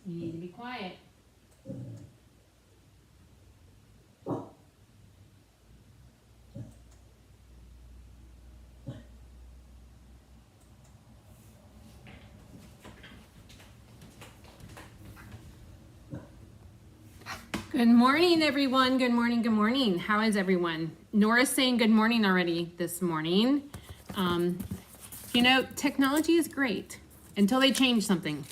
You need to be quiet. Good morning, everyone. Good morning. Good morning. How is everyone? Nora's saying good morning already this morning. You know, technology is great until they change something.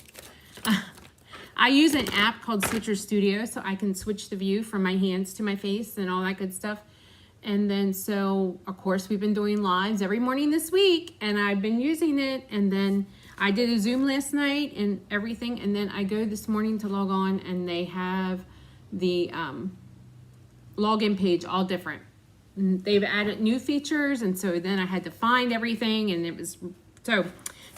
I use an app called Switcher Studio so I can switch the view from my hands to my face and all that good stuff. And then so, of course, we've been doing lives every morning this week and I've been using it. And then I did a Zoom last night and everything. And then I go this morning to log on and they have the login page all different. They've added new features, and so then I had to find everything, and it was so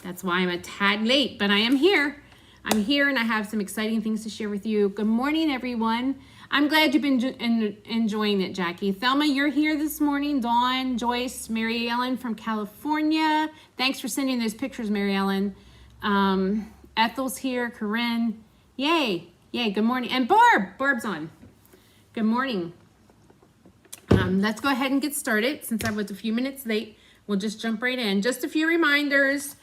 that's why I'm a tad late, but I am here. I'm here, and I have some exciting things to share with you. Good morning, everyone. I'm glad you've been enjoying it, Jackie. Thelma, you're here this morning. Dawn, Joyce, Mary Ellen from California. Thanks for sending those pictures, Mary Ellen. Ethel's here. Corinne. Yay. Yay, good morning. And Barb's on. Good morning. Let's go ahead and get started. Since I was a few minutes late, we'll just jump right in. Just a few reminders.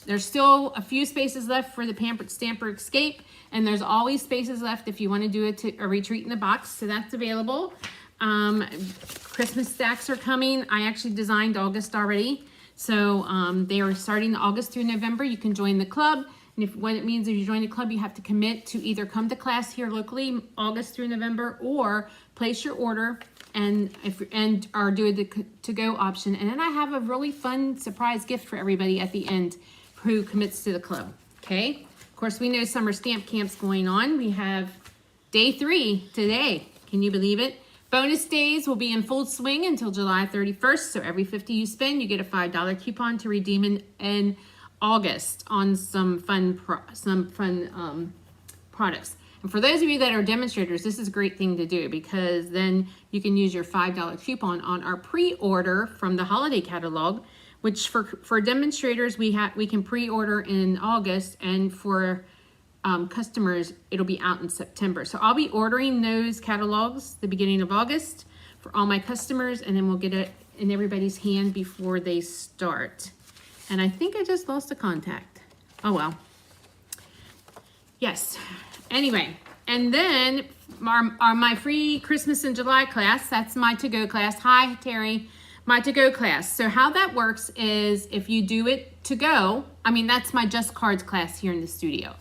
There's still a few spaces left for the Pampered Stamper Escape, and there's always spaces left if you want to do a retreat in the box, so that's available. Christmas stacks are coming. I actually designed August already, so they are starting August through November. You can join the club. And what it means if you join the club, you have to commit to either come to class here locally August through November or place your order and or do the to-go option. And then I have a really fun surprise gift for everybody at the end who commits to the club. Okay. Of course, we know summer stamp camp's going on. We have day 3 today. Can you believe it? Bonus days will be in full swing until July 31st. So every $50 you spend, you get a $5 coupon to redeem in August on some fun products. And for those of you that are demonstrators, this is a great thing to do because then you can use your $5 coupon on our pre-order from the holiday catalog, which for demonstrators we can pre-order in August, and for customers it'll be out in September. So I'll be ordering those catalogs the beginning of August for all my customers, and then we'll get it in everybody's hand before they start. And I think I just lost a contact. Oh, well. Yes. Anyway, and then my free Christmas in July class, that's my to-go class. Hi, Terry. My to-go class. So how that works is if you do it to go, that's my Just Cards class here in the studio.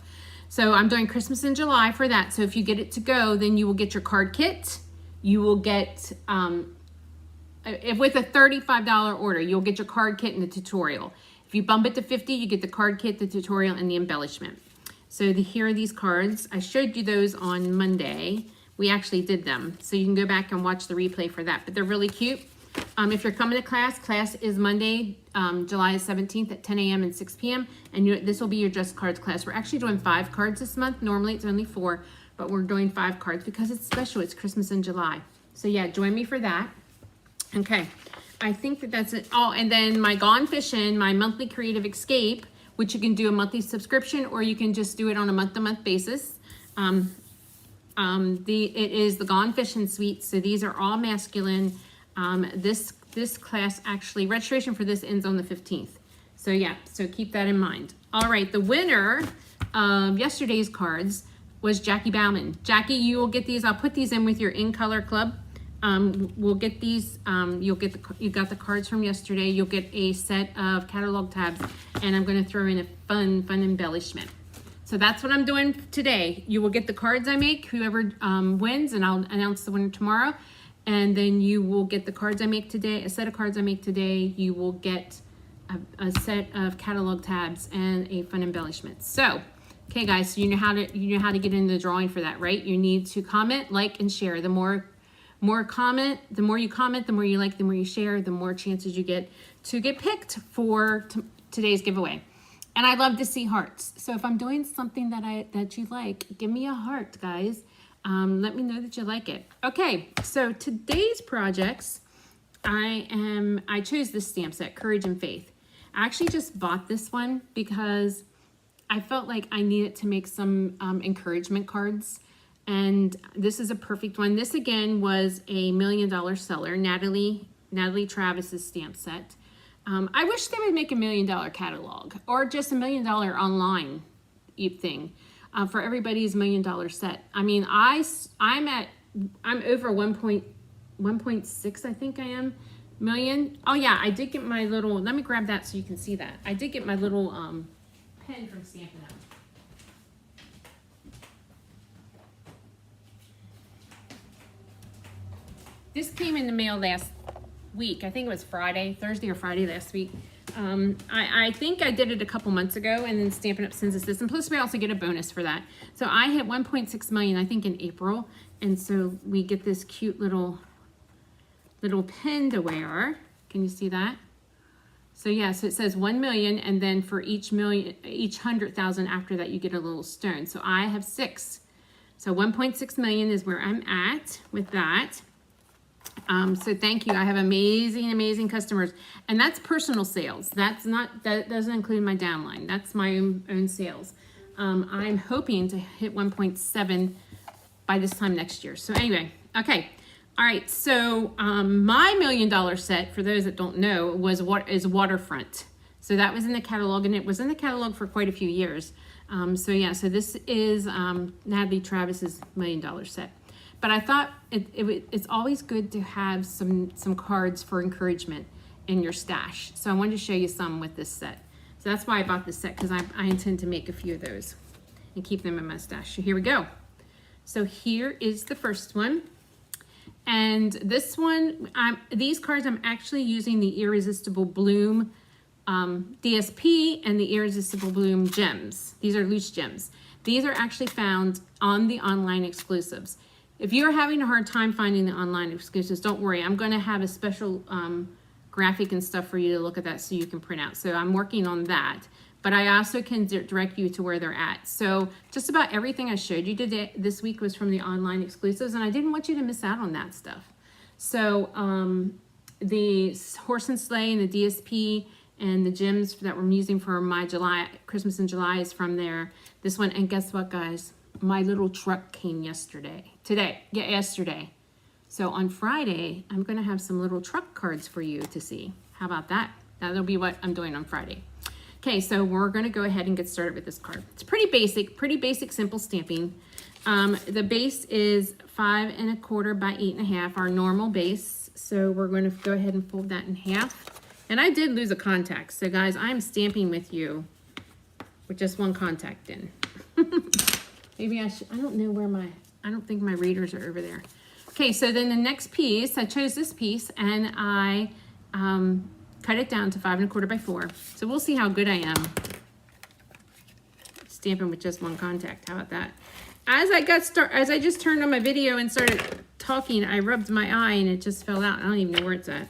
So I'm doing Christmas in July for that. So if you get it to go, then you will get your card kit. You will get, with a $35 order, you'll get your card kit and the tutorial. If you bump it to 50, you get the card kit, the tutorial, and the embellishment. So here are these cards. I showed you those on Monday. We actually did them. So you can go back and watch the replay for that. But they're really cute. If you're coming to class is Monday, July 17th at 10 a.m. and 6 p.m. And this will be your Just Cards class. We're actually doing 5 cards this month. Normally it's only 4, but we're doing 5 cards because it's special. It's Christmas in July. So yeah, join me for that. Okay. I think that's it. Oh, and then my Gone Fishing, my monthly creative escape, which you can do a monthly subscription or you can just do it on a month-to-month basis. It is the Gone Fishing suite. So these are all masculine. This class actually, registration for this ends on the 15th. So yeah, so keep that in mind. All right, the winner of yesterday's cards was Jackie Bauman. Jackie, you will get these. I'll put these in with your In Color Club. We'll get these, you got the cards from yesterday. You'll get a set of catalog tabs, and I'm going to throw in a fun embellishment. So that's what I'm doing today. You will get the cards I make, whoever wins, and I'll announce the winner tomorrow. And then you will get the cards I make today, a set of cards I make today. You will get a set of catalog tabs and a fun embellishment. So, okay guys, so you know how to get into the drawing for that, right? You need to comment, like, and share. The more you comment, the more you like, the more you share, the more chances you get to get picked for today's giveaway. And I love to see hearts. So if I'm doing something that you like, give me a heart, guys. Let me know that you like it. Okay, so today's projects, I chose this stamp set, Courage and Faith. I actually just bought this one because I felt like I needed to make some encouragement cards. And this is a perfect one. This again was a $1 million seller, Natalie Travis's stamp set. I wish they would make $1 million catalog or just $1 million online thing for everybody's $1 million set. I mean, I'm over 1.6, I think I am, million. Oh yeah, I did get my little, let me grab that so you can see that. I did get my little pen from Stampin' Up. This came in the mail last week. I think it was Thursday or Friday last week. I think I did it a couple months ago, and then Stampin' Up sends us this, and plus we also get a bonus for that. So I hit 1.6 million, I think, in April, and so we get this cute little pen to wear. Can you see that? So yeah, so it says 1 million, and then for each 100,000 after that, you get a little stone. So I have 6. So 1.6 million is where I'm at with that. So thank you. I have amazing customers, and that's personal sales. That doesn't include my downline. That's my own sales. I'm hoping to hit 1.7 by this time next year. So anyway, okay. All right. So, my $1 million set, for those that don't know, is Waterfront. So that was in the catalog, and it was in the catalog for quite a few years. So yeah, so this is, Natalie Travis's $1 million set. But I thought it's always good to have some cards for encouragement in your stash. So I wanted to show you some with this set. So that's why I bought this set, because I intend to make a few of those and keep them in my stash. So here we go. So here is the first one. And this one, these cards, I'm actually using the Irresistible Bloom DSP and the Irresistible Bloom gems. These are loose gems. These are actually found on the online exclusives. If you're having a hard time finding the online exclusives, don't worry. I'm going to have a special graphic and stuff for you to look at that so you can print out. So I'm working on that. But I also can direct you to where they're at. So just about everything I showed you today, this week was from the online exclusives, and I didn't want you to miss out on that stuff. So the Horse and Sleigh and the DSP and the gems that we're using for my Christmas in July is from there. This one, and guess what, guys? My little truck came yesterday. So on Friday, I'm going to have some little truck cards for you to see. How about that? That'll be what I'm doing on Friday. Okay, so we're going to go ahead and get started with this card. It's pretty basic, simple stamping. The base is 5 1/4 by 8 1/2, our normal base. So we're going to go ahead and fold that in half. And I did lose a contact. So guys, I'm stamping with you with just one contact in. Maybe I don't know where I don't think my readers are over there. Okay, so then the next piece, I chose this piece, and I cut it down to 5 1/4 by 4. So we'll see how good I am stamping with just one contact. How about that? As I just turned on my video and started talking, I rubbed my eye and it just fell out. I don't even know where it's at.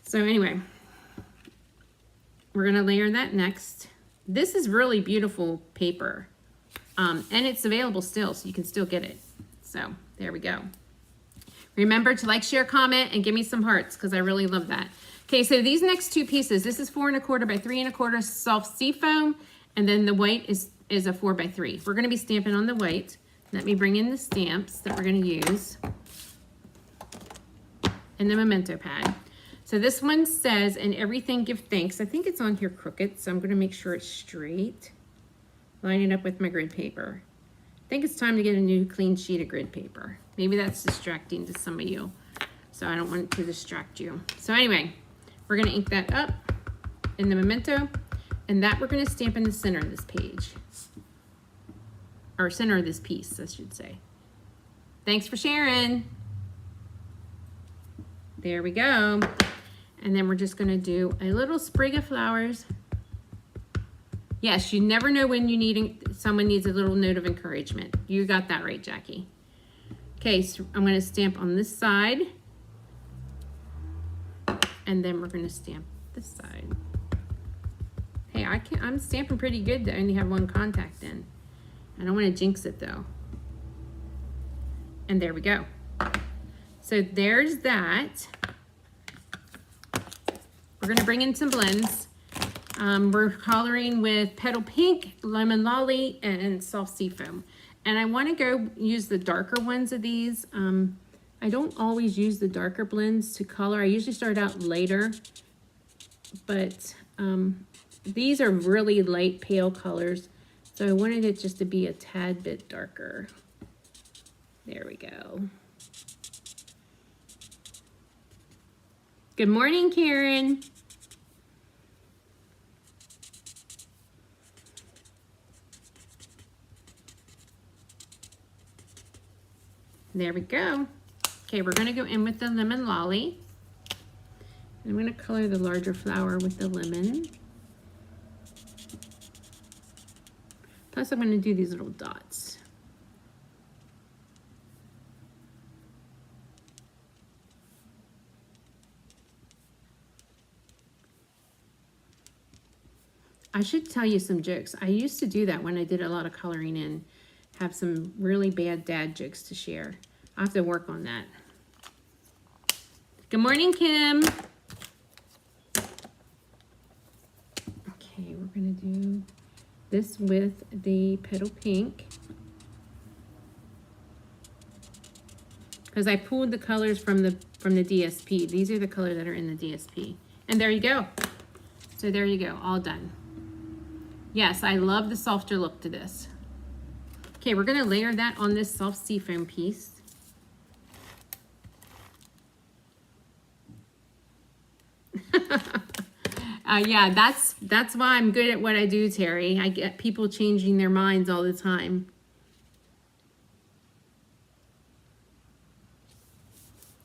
So anyway, we're gonna layer that next. This is really beautiful paper. And it's available still, so you can still get it. So there we go. Remember to like, share, comment, and give me some hearts, because I really love that. Okay, so these next two pieces, this is 4 1/4 by 3 1/4 soft seafoam, and then the white is a 4 by 3. We're going to be stamping on the white. Let me bring in the stamps that we're going to use and the memento pad. So this one says, "In everything give thanks." I think it's on here crooked, so I'm going to make sure it's straight. Line it up with my grid paper. I think it's time to get a new clean sheet of grid paper. Maybe that's distracting to some of you, so I don't want to distract you. So anyway, we're going to ink that up in the memento, and that we're going to stamp in the center of this page, or center of this piece, I should say. Thanks for sharing. There we go. And then we're just going to do a little sprig of flowers. Yes, you never know when someone needs a little note of encouragement. You got that right, Jackie. Okay, so I'm going to stamp on this side. And then we're going to stamp this side. Hey, I'm stamping pretty good to only have one contact in. I don't want to jinx it though. And there we go. So there's that. We're going to bring in some blends. We're coloring with Petal Pink, Lemon Lolly, and Soft Seafoam. And I want to go use the darker ones of these. I don't always use the darker blends to color. I usually start out later, but these are really light pale colors. So I wanted it just to be a tad bit darker. There we go. Good morning, Karen. There we go. Okay, we're gonna go in with the Lemon Lolly. I'm gonna color the larger flower with the lemon. Plus I'm gonna do these little dots. I should tell you some jokes. I used to do that when I did a lot of coloring in. Have some really bad dad jokes to share. I have to work on that. Good morning, Kim. Okay, we're gonna do this with the Petal Pink. Because I pulled the colors from the DSP. These are the colors that are in the DSP. And there you go. So there you go, all done. Yes, I love the softer look to this. Okay, we're gonna layer that on this soft seafoam piece. Yeah, that's why I'm good at what I do, Terry. I get people changing their minds all the time.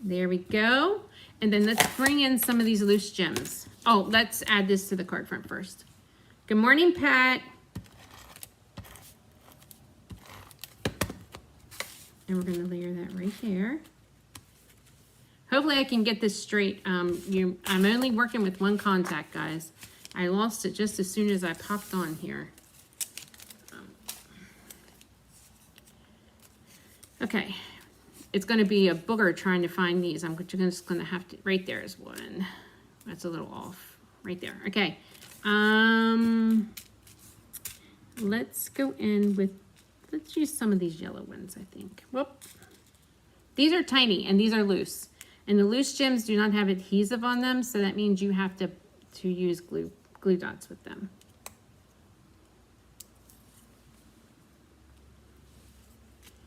There we go. And then let's bring in some of these loose gems. Oh, let's add this to the card front first. Good morning, Pat. And we're going to layer that right there. Hopefully I can get this straight. I'm only working with one contact, guys. I lost it just as soon as I popped on here. Okay. It's going to be a booger trying to find these. I'm just going to have to, right there is one. That's a little off. Right there. Okay. Let's go in with, let's use some of these yellow ones, I think. Whoop. These are tiny and these are loose. And the loose gems do not have adhesive on them, so that means you have to use glue dots with them.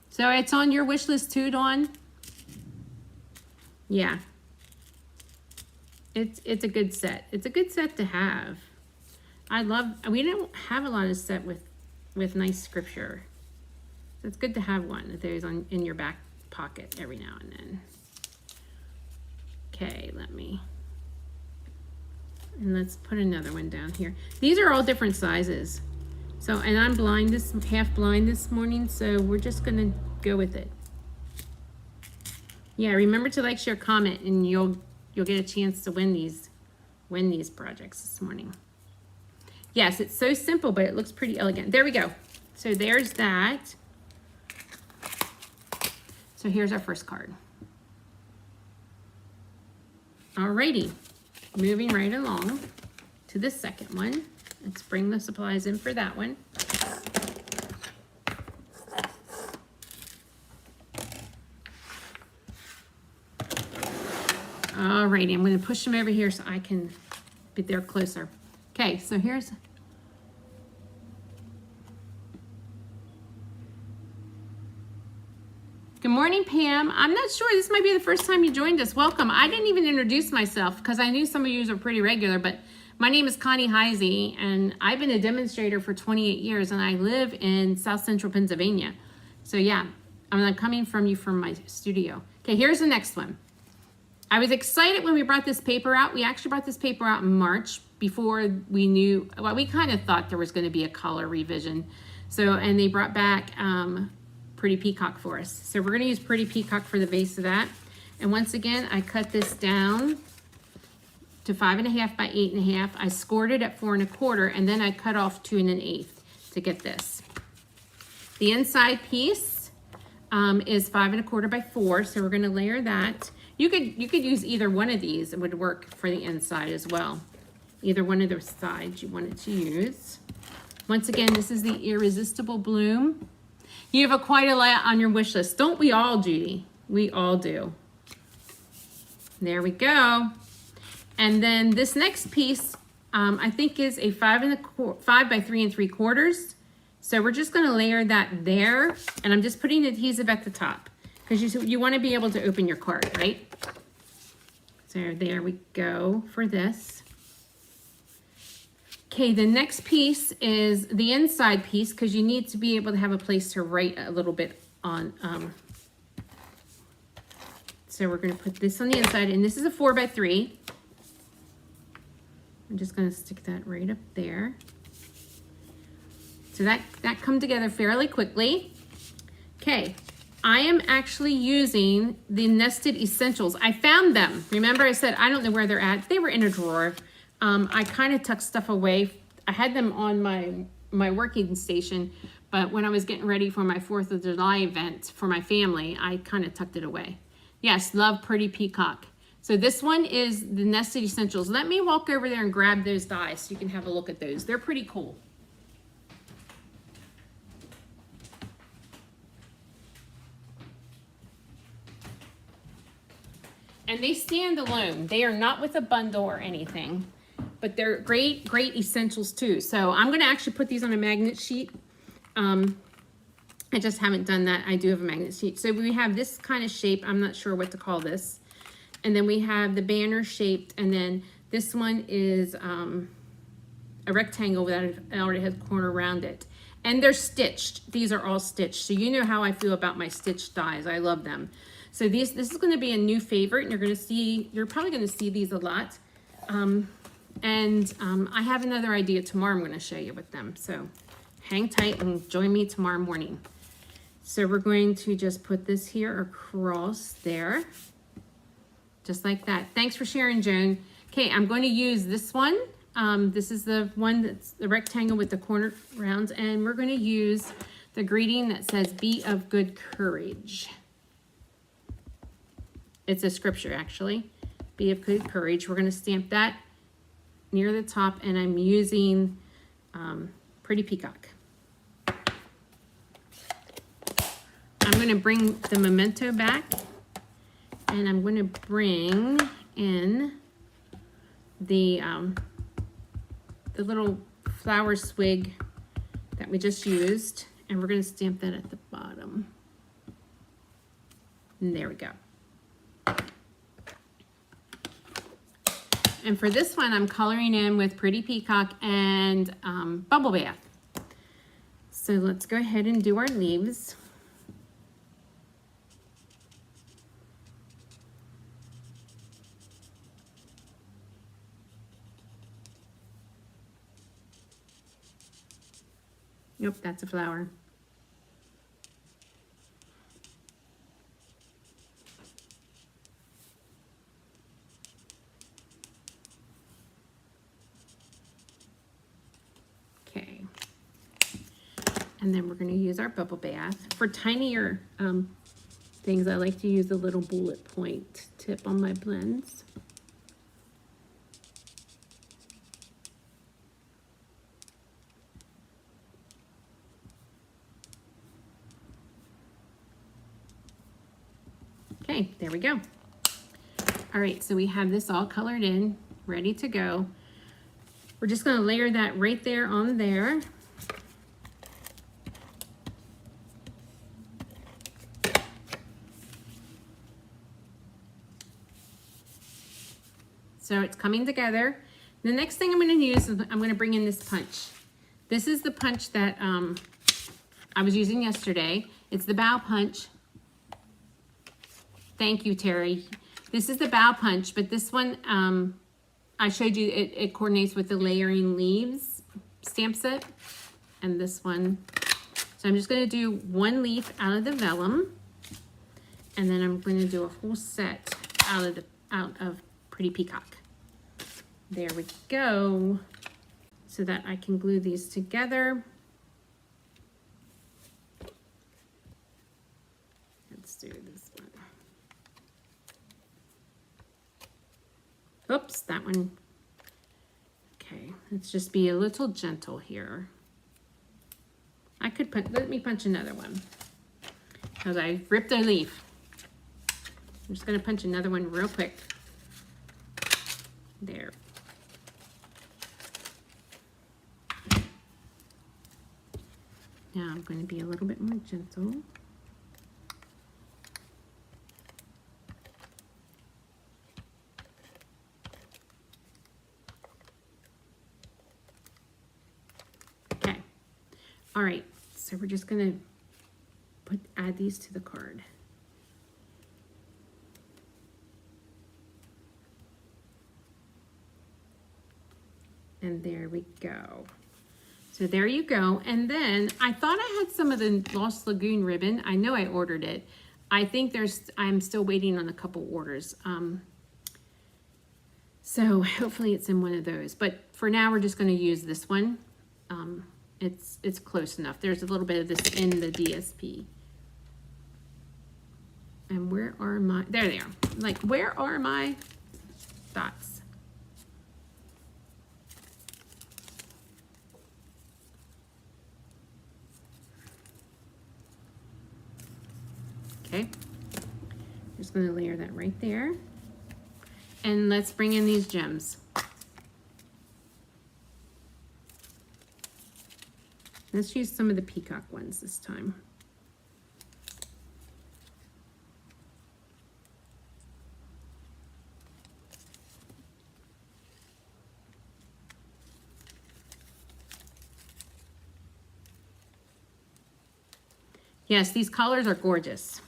So it's on your wish list too, Dawn? Yeah. It's a good set. It's a good set to have. We don't have a lot of set with nice scripture. So it's good to have one of those in your back pocket every now and then. Okay, let's put another one down here. These are all different sizes. So, and I'm half blind this morning, so we're just gonna go with it. Yeah, remember to like, share, comment, and you'll get a chance to win these projects this morning. Yes, it's so simple, but it looks pretty elegant. There we go. So there's that. So here's our first card. Alrighty, moving right along to the second one. Let's bring the supplies in for that one. Alrighty, I'm going to push them over here so I can be there closer. Okay, so here's... Good morning, Pam. I'm not sure, this might be the first time you joined us. Welcome. I didn't even introduce myself because I knew some of you are pretty regular, but my name is Connie Heisey, and I've been a demonstrator for 28 years, and I live in South Central Pennsylvania. So yeah, I'm coming from my studio. Okay, here's the next one. I was excited when we brought this paper out. We actually brought this paper out in March before we knew, well, we kind of thought there was going to be a color revision. So, and they brought back Pretty Peacock for us. So we're going to use Pretty Peacock for the base of that. And once again, I cut this down to 5.5 by 8.5. I scored it at 4 1/4, and then I cut off 2 1/8 to get this. The inside piece is 5 1/4 by 4, so we're going to layer that. You could use either one of these. It would work for the inside as well. either one of those sides you wanted to use. Once again, this is the Irresistible Bloom. You have quite a lot on your wish list. Don't we all, Judy? We all do. There we go. And then this next piece, I think is a 5 by 3 3/4. So we're just gonna layer that there, and I'm just putting adhesive at the top because you wanna be able to open your card, right? So there we go for this. Okay, the next piece is the inside piece because you need to be able to have a place to write a little bit on. So we're going to put this on the inside, and this is a 4 by 3. I'm just going to stick that right up there. So that come together fairly quickly. Okay, I am actually using the Nested Essentials. I found them. Remember I said I don't know where they're at. They were in a drawer. I kind of tucked stuff away. I had them on my working station, but when I was getting ready for my 4th of July event for my family, I kind of tucked it away. Yes, love Pretty Peacock. So this one is the Nested Essentials. Let me walk over there and grab those dies so you can have a look at those. They're pretty cool. And they stand alone. They are not with a bundle or anything, but they're great essentials too. So I'm gonna actually put these on a magnet sheet. I just haven't done that. I do have a magnet sheet. So we have this kind of shape. I'm not sure what to call this. And then we have the banner shaped, and then this one is a rectangle that already has a corner around it. And they're stitched. These are all stitched. So you know how I feel about my stitched dies. I love them. So this is going to be a new favorite, and you're probably going to see these a lot. I have another idea tomorrow I'm going to show you with them. So hang tight and join me tomorrow morning. So we're going to just put this here across there, just like that. Thanks for sharing, Joan. Okay, I'm going to use this one. This is the one that's the rectangle with the corner rounds, and we're going to use the greeting that says, "Be of good courage." It's a scripture, actually. Be of good courage. We're going to stamp that near the top, and I'm using Pretty Peacock. I'm going to bring the memento back, and I'm going to bring in the little flower swig that we just used, and we're going to stamp that at the bottom. And there we go. And for this one, I'm coloring in with Pretty Peacock and Bubble Bath. So let's go ahead and do our leaves. Yep, that's a flower. Okay. And then we're going to use our bubble bath. For tinier things, I like to use a little bullet point tip on my blends. Okay, there we go. All right, so we have this all colored in, ready to go. We're just going to layer that right there on there. So it's coming together. The next thing I'm going to use is I'm going to bring in this punch. This is the punch that I was using yesterday. It's the bow punch. Thank you, Terry. This is the bow punch, but this one, I showed you, it coordinates with the layering leaves stamp set, and this one. So I'm just going to do one leaf out of the vellum, and then I'm going to do a whole set out of Pretty Peacock. There we go. So that I can glue these together. Let's do this one. Oops, that one Let's just be a little gentle here. I could let me punch another one because I ripped a leaf. I'm just gonna punch another one real quick. There. Now I'm going to be a little bit more gentle. Okay. All right. So we're just going to add these to the card. And there we go. So there you go. And then I thought I had some of the Lost Lagoon ribbon. I know I ordered it. I think I'm still waiting on a couple orders. So hopefully it's in one of those. But for now, we're just going to use this one. It's close enough. There's a little bit of this in the DSP. And where are my, there they are. Like, where are my dots? Okay, just going to layer that right there. And let's bring in these gems. Let's use some of the peacock ones this time. Yes, these colors are gorgeous.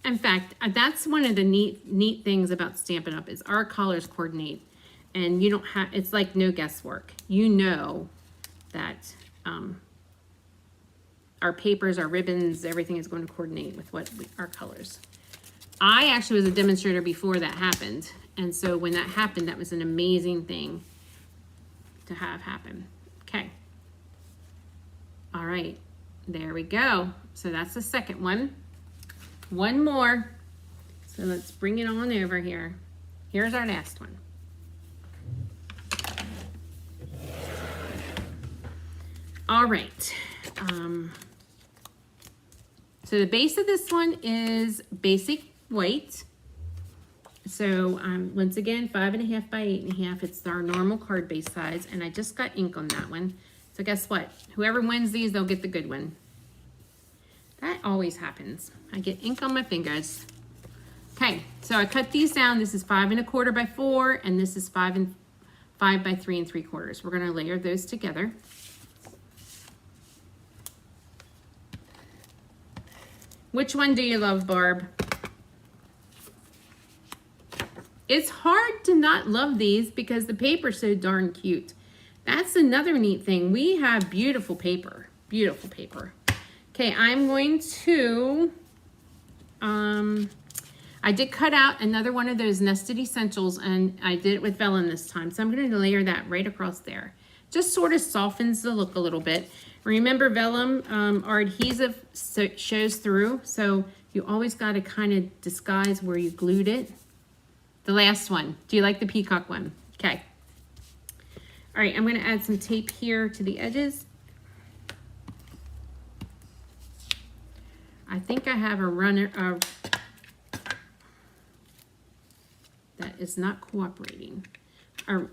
In fact, that's one of the neat things about Stampin' Up! Is our colors coordinate, and you don't have, it's like no guesswork. You know that our papers, our ribbons, everything is going to coordinate with our colors. I actually was a demonstrator before that happened, and so when that happened, that was an amazing thing to have happen. Okay. All right, there we go. So that's the second one. One more. So let's bring it on over here. Here's our last one. All right. So the base of this one is basic white. So once again, 5.5 by 8.5. It's our normal card base size, and I just got ink on that one. So guess what? Whoever wins these, they'll get the good one. That always happens. I get ink on my fingers. Okay, so I cut these down. This is 5 1/4 by 4, and this is 5 by 3 3/4. We're gonna layer those together. Which one do you love, Barb? It's hard to not love these because the paper's so darn cute. That's another neat thing. We have beautiful paper, beautiful paper. Okay, I'm going to, I did cut out another one of those Nested Essentials, and I did it with vellum this time. So I'm going to layer that right across there. Just sort of softens the look a little bit. Remember, vellum, our adhesive shows through, so you always got to kind of disguise where you glued it. The last one. Do you like the peacock one? Okay. All right, I'm going to add some tape here to the edges. I think I have a runner that is not cooperating.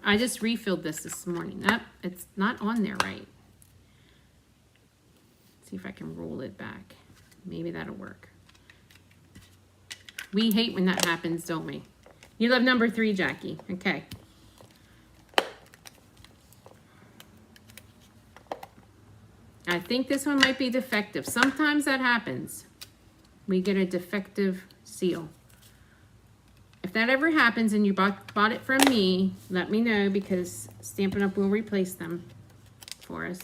I just refilled this morning. It's not on there right. Let's see if I can roll it back. Maybe that'll work. We hate when that happens, don't we? You love number 3, Jackie. Okay. I think this one might be defective. Sometimes that happens. We get a defective seal. If that ever happens and you bought it from me, let me know, because Stampin' Up! Will replace them for us.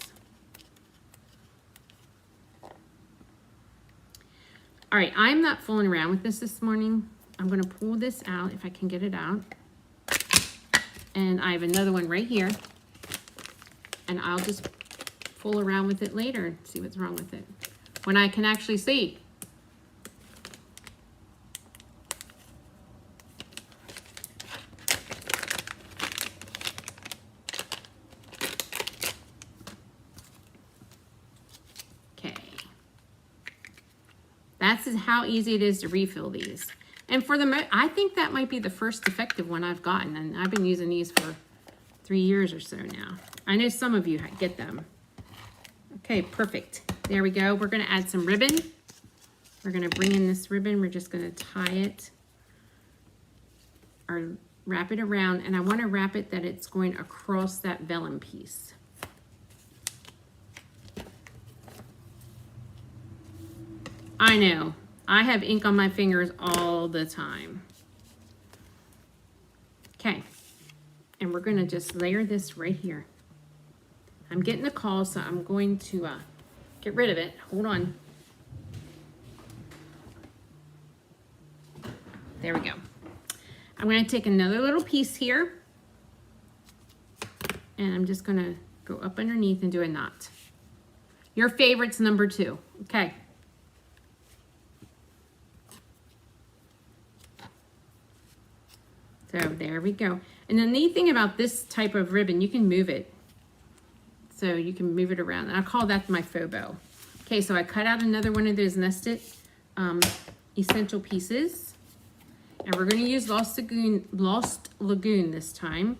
All right, I'm not fooling around with this morning. I'm going to pull this out if I can get it out. And I have another one right here. And I'll just fool around with it later and see what's wrong with it when I can actually see. That's how easy it is to refill these. And for I think that might be the first effective one I've gotten, and I've been using these for 3 years or so now. I know some of you get them. Okay, perfect. There we go. We're going to add some ribbon. We're going to bring in this ribbon. We're just going to tie it or wrap it around, and I want to wrap it that it's going across that vellum piece. I know. I have ink on my fingers all the time. Okay. And we're going to just layer this right here. I'm getting a call, so I'm going to get rid of it. Hold on. There we go. I'm going to take another little piece here, and I'm just going to go up underneath and do a knot. Your favorite's number 2. Okay. So there we go. And the neat thing about this type of ribbon, you can move it. So you can move it around. And I call that my faux bow. Okay, so I cut out another one of those nested essential pieces. And we're going to use Lost Lagoon this time.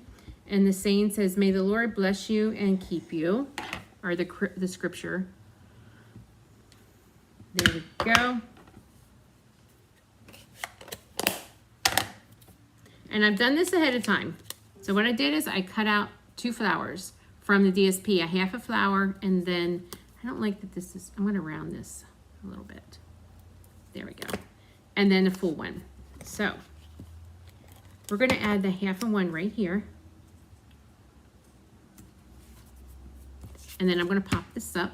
And the saying says, "May the Lord bless you and keep you," or the scripture. There we go. And I've done this ahead of time. So what I did is I cut out 2 flowers from the DSP, a half a flower, and then, I don't like that this is, I'm going to round this a little bit. There we go. And then a full one. So we're going to add the half of one right here. And then I'm going to pop this up.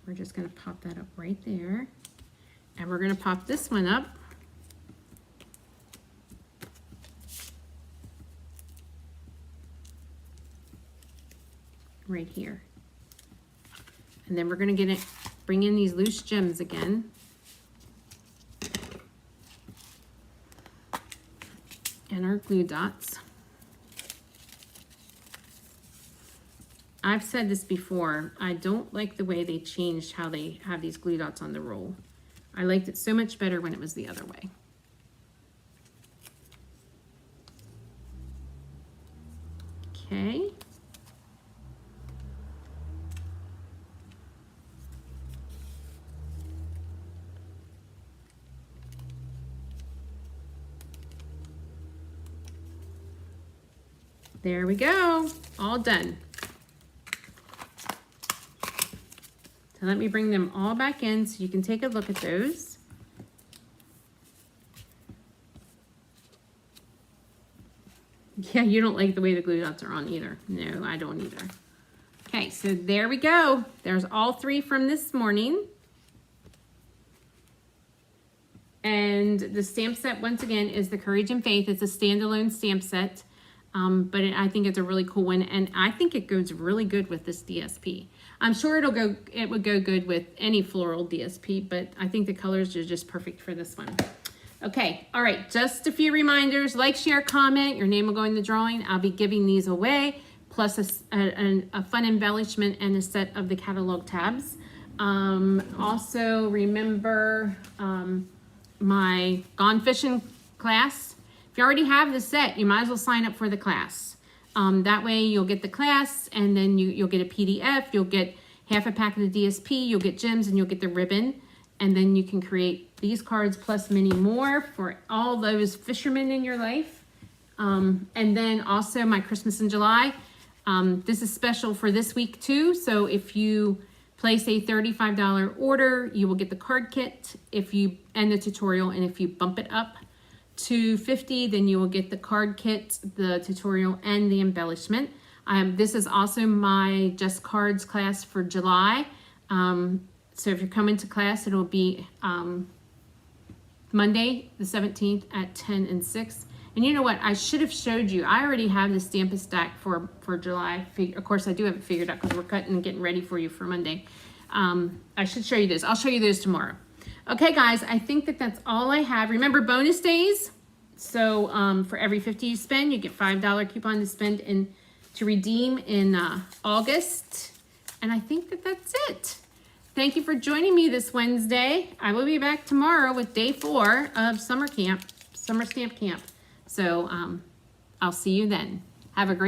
We're just going to pop that up right there. And we're going to pop this one up. Right here. And then we're going to bring in these loose gems again. And our glue dots. I've said this before, I don't like the way they changed how they have these glue dots on the roll. I liked it so much better when it was the other way. Okay. There we go, all done. So let me bring them all back in so you can take a look at those. Yeah, you don't like the way the glue dots are on either. No, I don't either. Okay, so there we go. There's all 3 from this morning. And the stamp set, once again, is the Courage and Faith. It's a standalone stamp set. But I think it's a really cool one, and I think it goes really good with this DSP. I'm sure it would go good with any floral DSP, but I think the colors are just perfect for this one. Okay, all right, just a few reminders. Like, share, comment. Your name will go in the drawing. I'll be giving these away, plus a fun embellishment and a set of the catalog tabs. Also, remember my Gone Fishing class. If you already have the set, you might as well sign up for the class. That way you'll get the class, and then you'll get a PDF, you'll get half a pack of the DSP, you'll get gems, and you'll get the ribbon. And then you can create these cards plus many more for all those fishermen in your life. And then also my Christmas in July. This is special for this week too. So if you place a $35 order, you will get the card kit and the tutorial. And if you bump it up to $50, then you will get the card kit, the tutorial, and the embellishment. This is also my Just Cards class for July. So if you're coming to class, it'll be Monday the 17th at 10 and 6. And you know what? I should have showed you. I already have the Stampin' Stack for July. Of course, I do have it figured out because we're cutting and getting ready for you for Monday. I should show you this. I'll show you those tomorrow. Okay, guys, I think that's all I have. Remember, bonus days, So for every 50 you spend, you get $5 coupon to spend to redeem in August. And I think that's it. Thank you for joining me this Wednesday. I will be back tomorrow with day 4 of summer stamp camp. So I'll see you then. Have a great